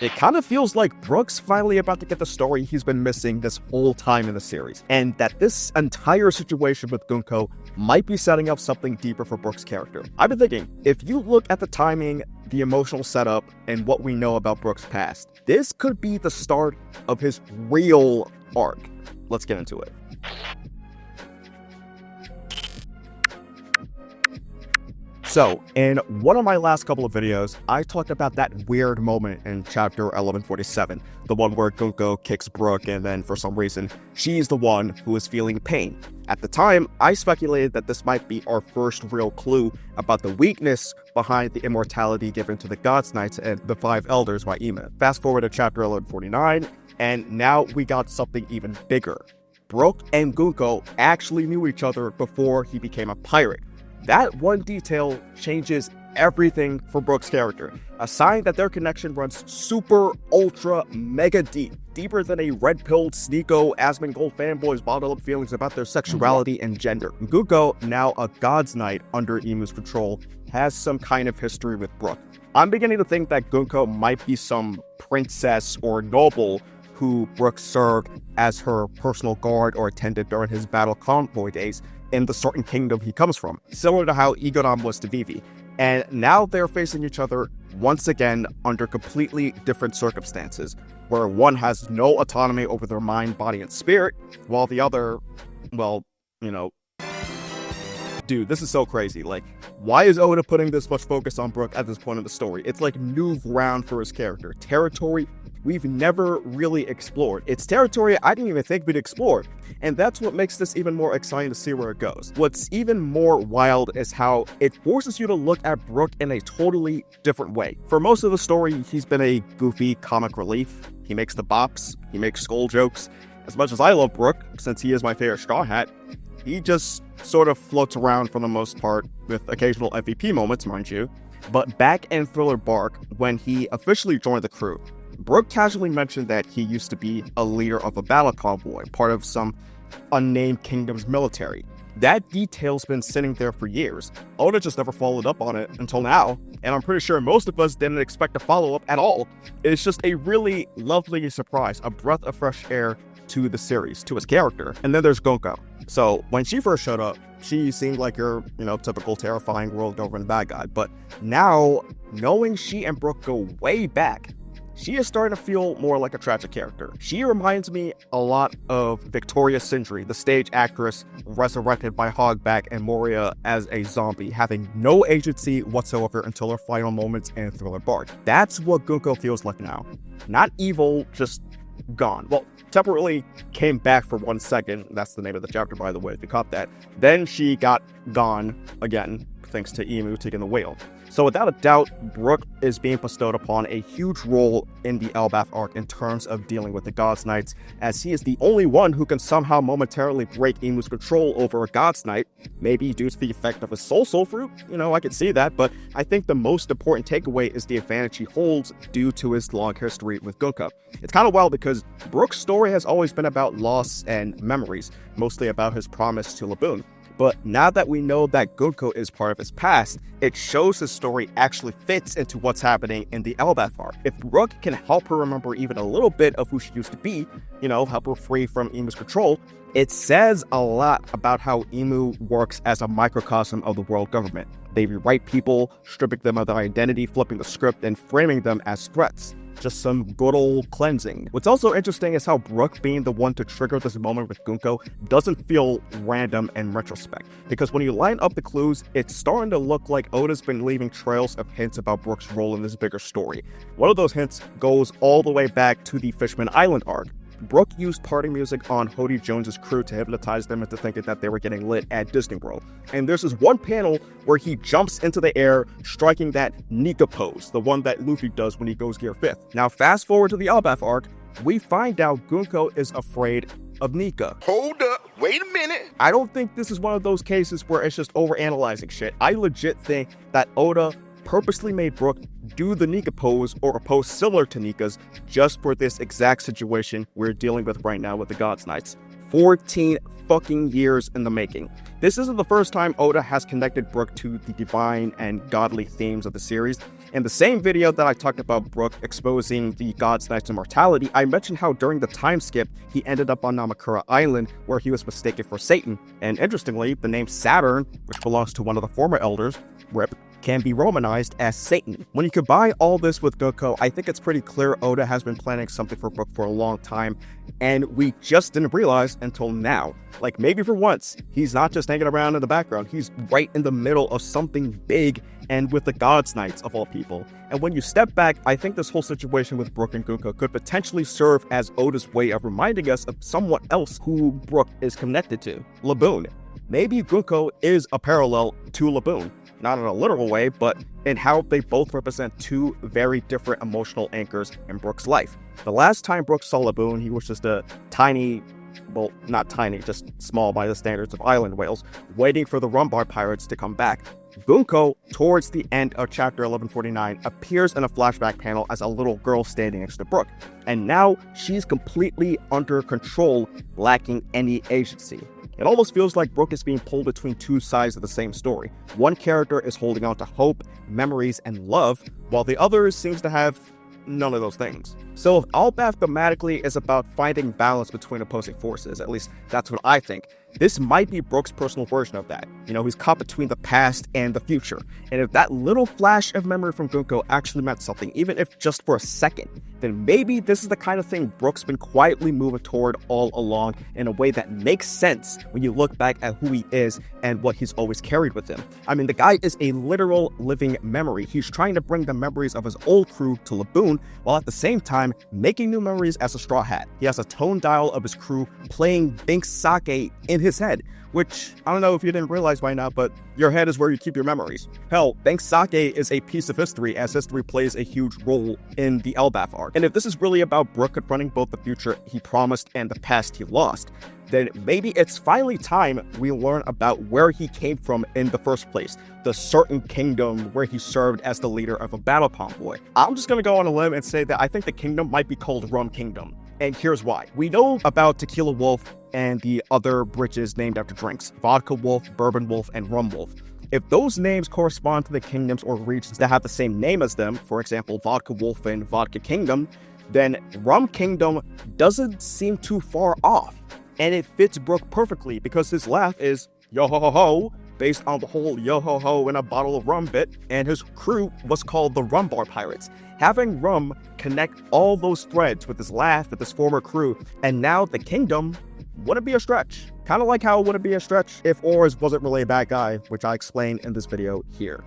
It kind of feels like Brook's finally about to get the story he's been missing this whole time in the series, and that this entire situation with Gunko might be setting up something deeper for Brook's character. I've been thinking, if you look at the timing, the emotional setup, and what we know about Brook's past, this could be the start of his real arc. Let's get into it. So, in one of my last couple of videos, I talked about that weird moment in chapter 1147, the one where Gunko kicks Brook and then for some reason, she's the one who is feeling pain. At the time, I speculated that this might be our first real clue about the weakness behind the immortality given to the Gods Knights and the Five Elders by Ymir. Fast forward to chapter 1149, and now we got something even bigger. Brook and Gunko actually knew each other before he became a pirate. That one detail changes everything for Brook's character, a sign that their connection runs super, ultra, mega deep, deeper than a red-pilled, Sneeko, Asmongold fanboy's bottled up feelings about their sexuality and gender. Gunko, now a God's Knight under Imu's control, has some kind of history with Brook. I'm beginning to think that Gunko might be some princess or noble who Brook served as her personal guard or attendant during his battle convoy days in the certain kingdom he comes from, similar to how Igodam was to Vivi. And now they're facing each other once again under completely different circumstances, where one has no autonomy over their mind, body, and spirit, while the other, well, you know, dude, this is so crazy. Like, why is Oda putting this much focus on Brook at this point in the story? It's like new ground for his character, territory we've never really explored. It's territory I didn't even think we'd explore, and that's what makes this even more exciting to see where it goes. What's even more wild is how it forces you to look at Brook in a totally different way. For most of the story, he's been a goofy comic relief. He makes the bops, he makes skull jokes. As much as I love Brook, since he is my favorite Straw Hat, he just sort of floats around for the most part, with occasional MVP moments, mind you. But back in Thriller Bark, when he officially joined the crew, Brook casually mentioned that he used to be a leader of a battle convoy, part of some unnamed kingdom's military. That detail's been sitting there for years. Oda just never followed up on it until now, and I'm pretty sure most of us didn't expect a follow-up at all. It's just a really lovely surprise, a breath of fresh air to the series, to his character. And then there's Gunko. So when she first showed up, she seemed like your, typical terrifying world government bad guy. But now, knowing she and Brook go way back, she is starting to feel more like a tragic character. She reminds me a lot of Victoria Sindri, the stage actress resurrected by Hogback and Moria as a zombie, having no agency whatsoever until her final moments in Thriller Bark. That's what Gunko feels like now. Not evil, just gone. Well, temporarily came back for 1 second. That's the name of the chapter, by the way, if you caught that. Then she got gone again, thanks to Imu taking the whale. So without a doubt, Brook is being bestowed upon a huge role in the Elbaf arc in terms of dealing with the Gods Knights, as he is the only one who can somehow momentarily break Imu's control over a Gods Knight, maybe due to the effect of his soul fruit. I could see that, but I think the most important takeaway is the advantage he holds due to his long history with Gunko. It's kind of wild because Brook's story has always been about loss and memories, mostly about his promise to Laboon. But now that we know that Gunko is part of his past, it shows his story actually fits into what's happening in the Elbaf arc. If Brook can help her remember even a little bit of who she used to be, help her free from Imu's control, it says a lot about how Imu works as a microcosm of the world government. They rewrite people, stripping them of their identity, flipping the script, and framing them as threats. Just some good old cleansing. What's also interesting is how Brook being the one to trigger this moment with Gunko doesn't feel random in retrospect, because when you line up the clues, it's starting to look like Oda's been leaving trails of hints about Brook's role in this bigger story. One of those hints goes all the way back to the Fishman Island arc. Brook used party music on Hody Jones's crew to hypnotize them into thinking that they were getting lit at Disney World. And there's this one panel where he jumps into the air, striking that Nika pose, the one that Luffy does when he goes Gear 5th. Now fast forward to the Elbaf arc, we find out Gunko is afraid of Nika. Hold up, wait a minute. I don't think this is one of those cases where it's just overanalyzing shit. I legit think that Oda purposely made Brook do the Nika pose or a pose similar to Nika's just for this exact situation we're dealing with right now with the Gods Knights. 14 fucking years in the making. This isn't the first time Oda has connected Brook to the divine and godly themes of the series. In the same video that I talked about Brook exposing the God's Knight's immortality, I mentioned how during the time skip, he ended up on Namakura Island, where he was mistaken for Satan. And interestingly, the name Saturn, which belongs to one of the former elders, RIP, can be romanized as Satan. When you combine all this with Gunko, I think it's pretty clear Oda has been planning something for Brook for a long time, and we just didn't realize until now. Like, maybe for once, he's not just hanging around in the background, he's right in the middle of something big, and with the God's Knights of all people. And when you step back, I think this whole situation with Brook and Gunko could potentially serve as Oda's way of reminding us of someone else who Brook is connected to, Laboon. Maybe Gunko is a parallel to Laboon. Not in a literal way, but in how they both represent two very different emotional anchors in Brook's life. The last time Brook saw Laboon, he was just a tiny, well, not tiny, just small by the standards of island whales, waiting for the Rumbar pirates to come back. Gunko, towards the end of chapter 1149, appears in a flashback panel as a little girl standing next to Brook, and now she's completely under control, lacking any agency. It almost feels like Brook is being pulled between two sides of the same story. One character is holding on to hope, memories, and love, while the other seems to have none of those things. So if Elbaf thematically is about finding balance between opposing forces, at least that's what I think, this might be Brook's personal version of that. You know, he's caught between the past and the future. And if that little flash of memory from Gunko actually meant something, even if just for a second, then maybe this is the kind of thing Brook's been quietly moving toward all along in a way that makes sense when you look back at who he is and what he's always carried with him. I mean, the guy is a literal living memory. He's trying to bring the memories of his old crew to Laboon, while at the same time making new memories as a Straw Hat. He has a tone dial of his crew playing Bink Sake in his head, which, I don't know if you didn't realize by now, but your head is where you keep your memories. Hell, Bink Sake is a piece of history, as history plays a huge role in the Elbaf arc. And if this is really about Brook confronting both the future he promised and the past he lost, then maybe it's finally time we learn about where he came from in the first place, the certain kingdom where he served as the leader of a battle convoy. I'm just gonna go on a limb and say that I think the kingdom might be called Rum Kingdom. And here's why. We know about Tequila Wolf and the other bridges named after drinks, Vodka Wolf, Bourbon Wolf, and Rum Wolf. If those names correspond to the kingdoms or regions that have the same name as them, for example, Vodka Wolf and Vodka Kingdom, then Rum Kingdom doesn't seem too far off. And it fits Brook perfectly because his laugh is yo-ho-ho-ho, based on the whole yo-ho-ho in a bottle of rum bit, and his crew was called the Rumbar Pirates. Having Rum connect all those threads with his laugh with his former crew, and now the kingdom wouldn't be a stretch. Kind of like how it wouldn't be a stretch if OARS wasn't really a bad guy, which I explained in this video here.